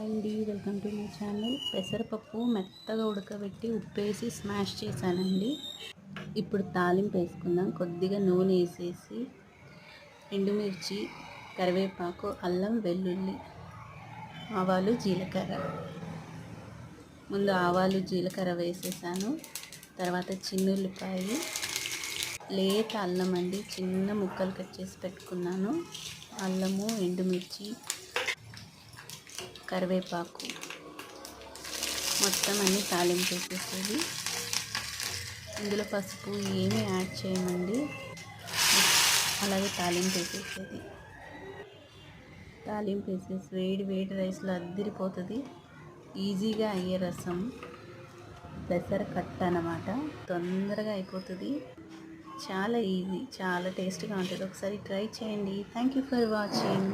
అండి, welcome to my channel. పెసరపప్పు మెత్తగా ఉడకబెట్టి ఉప్పేసి స్మాష్ చేశానండి. ఇప్పుడు తాలింపు వేసుకుందాం. కొద్దిగా నూనె వేసేసి ఎండుమిర్చి, కరివేపాకు, అల్లం, వెల్లుల్లి, ఆవాలు, జీలకర్ర. ముందు ఆవాలు జీలకర్ర వేసేసాను. తర్వాత చిన్నుల్లిపాయ, లేత అల్లం అండి, చిన్న ముక్కలు కట్ చేసి పెట్టుకున్నాను. అల్లము, ఎండుమిర్చి, కరివేపాకు మొత్తం అన్నీ తాలింపు వేసేసేది. ఇందులో పసుపు ఏమీ యాడ్ చేయమండి, అలాగే తాలింపు వేసేసేది. తాలింపు వేసేసి వేడి వేడి రైస్లో అద్దిరిపోతుంది. ఈజీగా అయ్యే రసం పెసర కట్ట అన్నమాట. తొందరగా అయిపోతుంది. చాలా ఈజీ, చాలా టేస్ట్గా ఉంటుంది. ఒకసారి ట్రై చేయండి. Thank you for watching.